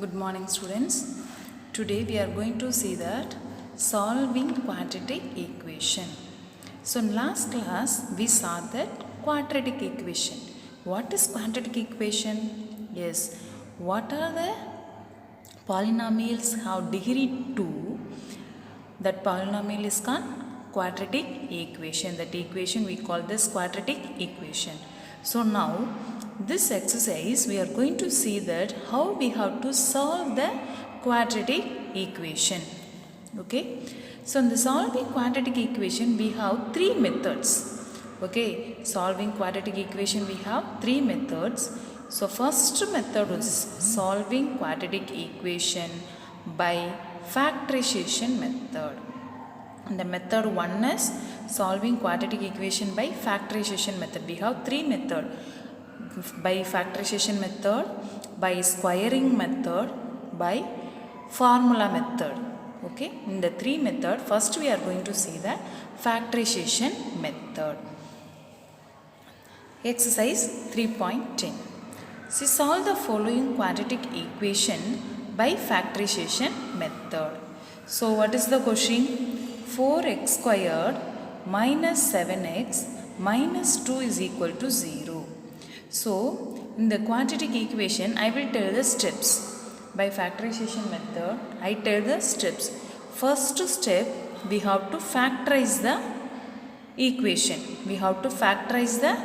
Good morning students. Today we are going to see that solving quadratic equation. So in last class we saw that quadratic equation. What is quadratic equation? Yes, what are the polynomials have degree 2? That polynomial is called quadratic equation. That equation we call this quadratic equation. So now this exercise we are going to see that how we have to solve the quadratic equation. Okay. So in the solving quadratic equation we have three methods. Okay. Solving quadratic equation we have three methods. So first method is solving quadratic equation by factorization method. And the method 1 is solving quadratic equation by factorization method. We have three methods. By factorization method, by squaring method, by formula method. Okay, in the three method, first we are going to see the factorization method. Exercise 3.10. See, solve the following quadratic equation by factorization method. So what is the question? 4x squared minus 7x minus 2 is equal to 0. So, in the quadratic equation, I will tell the steps. By factorization method, I tell the steps. First step, we have to factorize the equation. We have to factorize the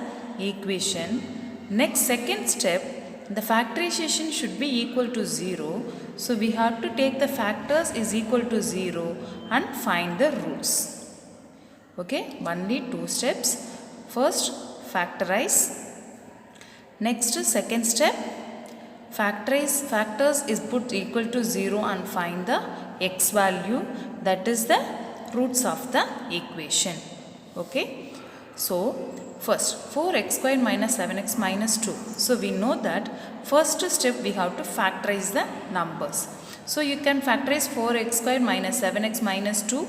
equation. Next, second step, the factorization should be equal to 0. So, we have to take the factors is equal to 0 and find the roots. Okay, only two steps. First, factorize. Next, second step, factors is put equal to 0 and find the x value, that is the roots of the equation. Okay. So, first 4x squared minus 7x minus 2. So, we know that first step we have to factorize the numbers. So, you can factorize 4x squared minus 7x minus 2.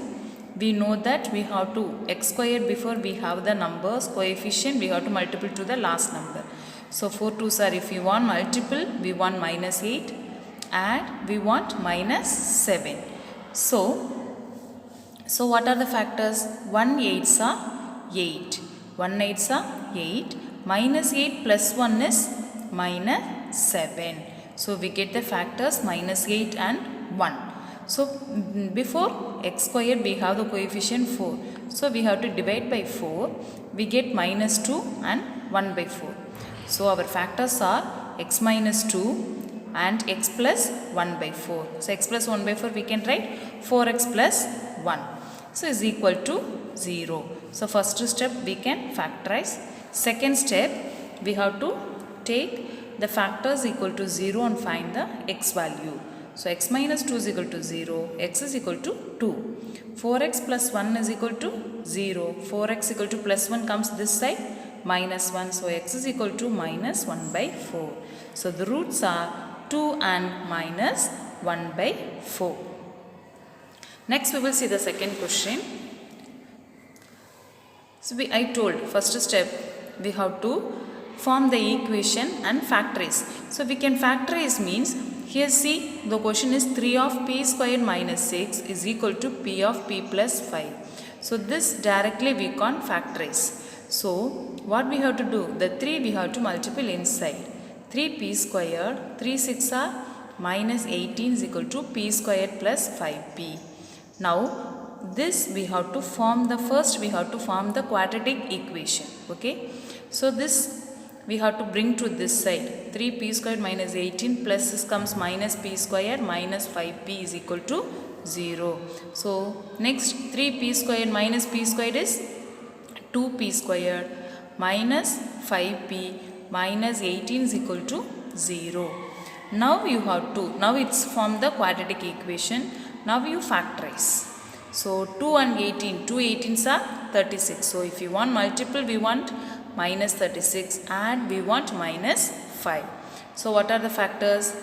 We know that we have to x squared before we have the numbers coefficient, we have to multiply to the last number. So 4 2s are, if we want multiple, we want minus 8 and we want minus 7. So what are the factors? 1 8s are 8. 1 8s are 8. Minus 8 plus 1 is minus 7. So we get the factors minus 8 and 1. So before x squared we have the coefficient 4. So we have to divide by 4. We get minus 2 and 1 by 4. So our factors are x minus 2 and x plus 1 by 4. So x plus 1 by 4 we can write 4x plus 1. So is equal to 0. So first step we can factorize. Second step we have to take the factors equal to 0 and find the x value. So x minus 2 is equal to 0, x is equal to 2. 4x plus 1 is equal to 0. 4x equal to plus 1 comes this side, minus 1. So x is equal to minus 1 by 4. So the roots are 2 and minus 1 by 4. Next we will see the second question. So I told first step we have to form the equation and factorize. So we can factorize means, here see the question is 3 of p squared minus 6 is equal to p of p plus 5. So this directly we can factorize. So what we have to do? The 3 we have to multiply inside. 3p squared, 3 6 are minus 18 is equal to p squared plus 5p. Now this we have to form the first we have to form the quadratic equation. Okay. So this we have to bring to this side. 3p squared minus 18 plus this comes minus p squared minus 5p is equal to 0. So next 3p squared minus p squared is 2p squared minus 5p minus 18 is equal to 0. Now you have to, now it's from the quadratic equation. Now you factorize. So 2 and 18, 2 18s are 36. So if you want multiple, we want minus 36 and we want minus 5. So what are the factors?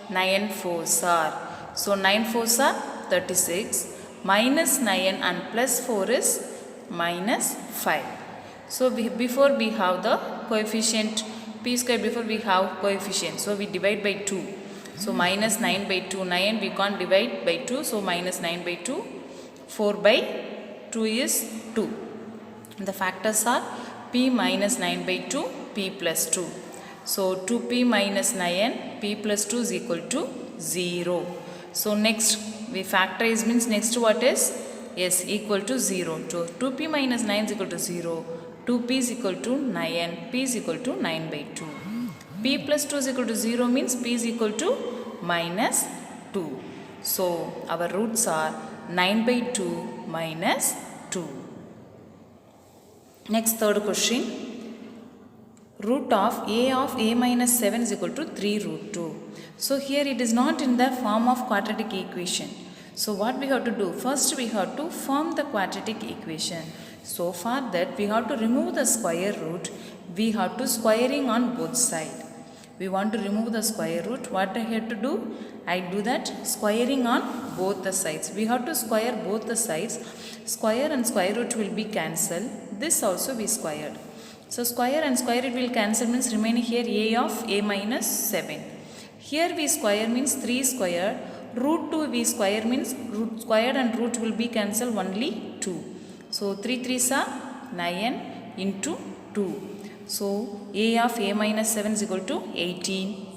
9 4s are. So 9 4s are 36. Minus 9 and plus 4 is minus 5. So before we have the coefficient p square, before we have coefficient. So we divide by 2. So minus 9 by 2. 9 we can't divide by 2. So minus 9 by 2. 4 by 2 is 2. The factors are p minus 9 by 2, p plus 2. So 2p minus 9, p plus 2 is equal to 0. So next we factorize means next what is? Yes, equal to 0. So 2p minus 9 is equal to 0. 2p is equal to 9, p is equal to 9 by 2. p plus 2 is equal to 0 means p is equal to minus 2. So our roots are 9 by 2 minus 2. Next third question. Root of a minus 7 is equal to 3 root 2. So here it is not in the form of quadratic equation. So what we have to do? First we have to form the quadratic equation. So for that we have to remove the square root. We have to squaring on both sides. We want to remove the square root. What I have to do? I do that squaring on both the sides. We have to square both the sides. Square and square root will be cancelled. This also we squared. So square and square root will cancel means remaining here a of a minus 7. Here we square means 3 square. Root 2 we square means root squared and root will be cancelled only 2. So 3 3s are 9 into 2. So a of a minus 7 is equal to 18.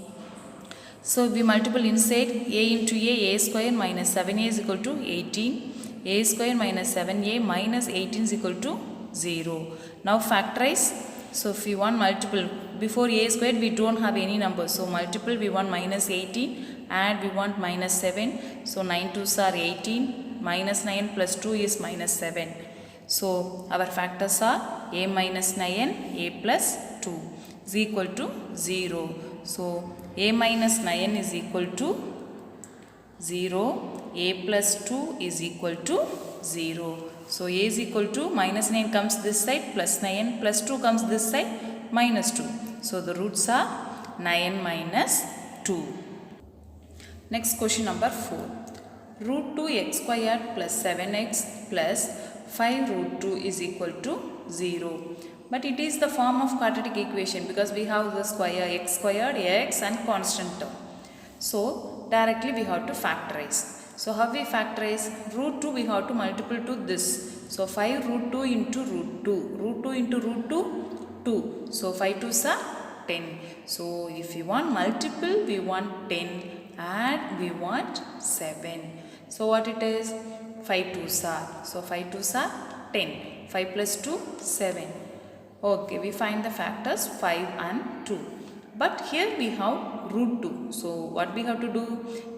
So we multiple inside a into a square minus 7a is equal to 18. A square minus 7a minus 18 is equal to 0. Now factorize. So if we want multiple, before a squared we don't have any number. So multiple we want minus 18, add we want minus 7. So 9 2s are 18, minus 9 plus 2 is minus 7. So our factors are a minus 9, a plus 2 is equal to 0. So a minus 9 is equal to 0, a plus 2 is equal to 0. So a is equal to minus 9 comes this side, plus 9 plus 2 comes this side, minus 2. So the roots are 9 minus 2. Next question number 4. Root 2x squared plus 7x plus 5 root 2 is equal to 0. But it is the form of quadratic equation because we have the square x squared, x and constant term. So directly we have to factorize. So how we factorize? Root 2 we have to multiple to this. So 5 root 2 into root 2. Root 2 into root 2, 2. So 5 2s are 10. So if we want multiple, we want 10. Add, we want 7. So what it is? 5 2s are. So 5 2s are 10. 5 plus 2, 7. Okay, we find the factors 5 and 2. But here we have root 2. So what we have to do?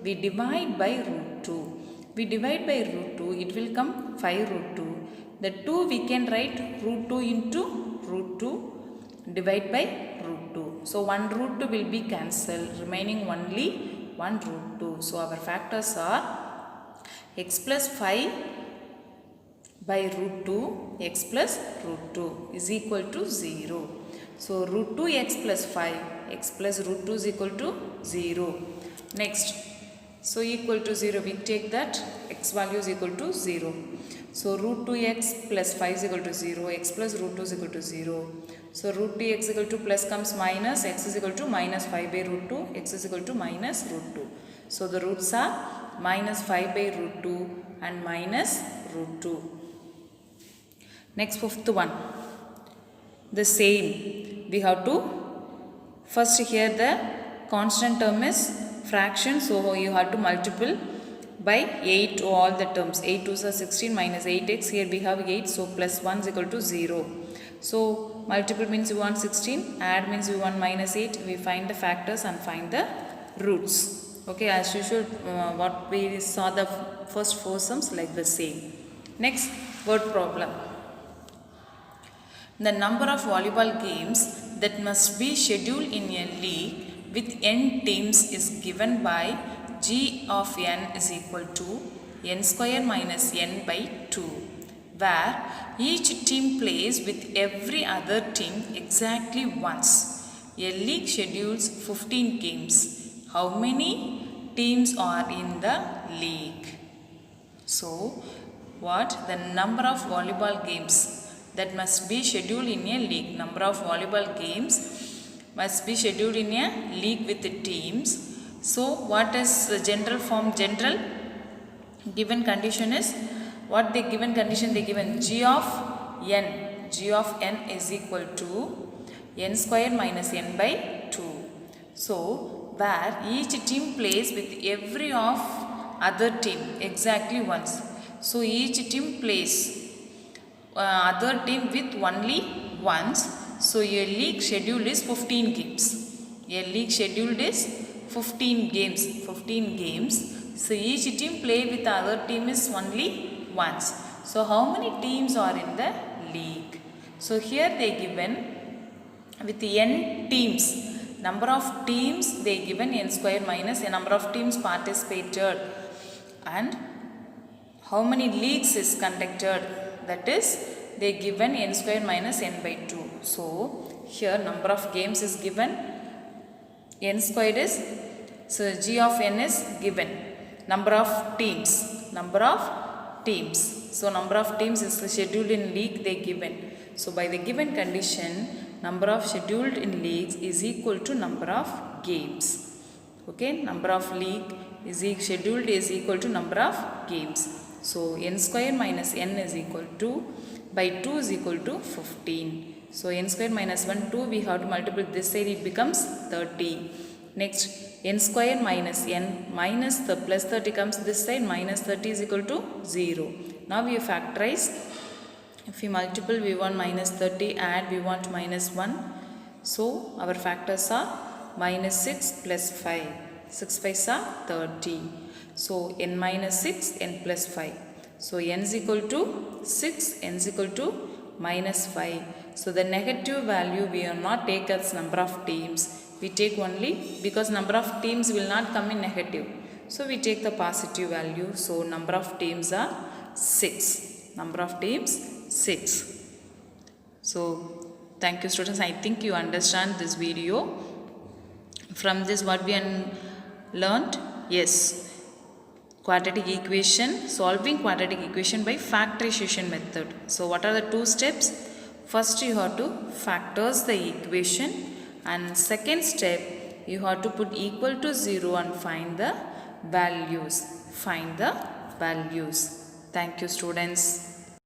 We divide by root 2. We divide by root 2, it will come 5 root 2. The 2 we can write root 2 into root 2, divide by root 2. So 1 root 2 will be cancelled, remaining only 1 root 2. So our factors are x plus 5 by root 2, x plus root 2 is equal to 0. So root 2 x plus 5, x plus root 2 is equal to 0. Next, so equal to 0, we take that x value is equal to 0. So root 2x plus 5 is equal to 0, x plus root 2 is equal to 0. So root 2x is equal to plus comes minus, x is equal to minus 5 by root 2, x is equal to minus root 2. So the roots are minus 5 by root 2 and minus root 2. Next, fifth one. The same. We have to first here the constant term is fraction. So you have to multiple by 8 to all the terms. 8 2s are 16 minus 8x. Here we have 8. So plus 1 is equal to 0. So multiple means we want 16. Add means we want minus 8. We find the factors and find the roots. Okay, as usual what we saw the first 4 sums like the same. Next, word problem. The number of volleyball games that must be scheduled in a league with n teams is given by g of n is equal to n square minus n by 2, where each team plays with every other team exactly once. A league schedules 15 games. How many teams are in the league? So, what? The number of volleyball games that must be scheduled in a league. Number of volleyball games must be scheduled in a league with the teams. So what is the general form? General given condition is, what the given condition they given? G of n is equal to n square minus n by 2. So where each team plays with every of other team exactly once. So each team plays other team with only once. So a league schedule is 15 games. A league scheduled is 15 games. 15 games. So each team play with the other team is only once. So how many teams are in the league? So here they given with n teams. Number of teams they given n square minus a number of teams participated, and how many leagues is conducted, that is they given n square minus n by 2. So here number of games is given, n squared is, so g of n is given, number of teams, so number of teams is scheduled in league they given. So by the given condition, number of scheduled in leagues is equal to number of games. Okay, number of league is scheduled is equal to number of games. So n square minus n is equal to, by 2 is equal to 15. So n square minus 1, 2, we have to multiply this side, it becomes 30. Next, n square minus n minus the plus 30 comes this side, minus 30 is equal to 0. Now we factorize. If we multiple, we want minus 30, add, we want minus 1. So our factors are minus 6 plus 5. 6 5s are 30. So n minus 6, n plus 5. So n is equal to 6, n is equal to minus 5. So the negative value we will not take as number of teams. We take only, because number of teams will not come in negative. So we take the positive value. So number of teams are 6. Number of teams 6. So thank you students. I think you understand this video. From this what we learned? Yes. Quadratic equation, solving quadratic equation by factorization method. So what are the two steps? First you have to factors the equation, and second step you have to put equal to 0 and find the values. Thank you students.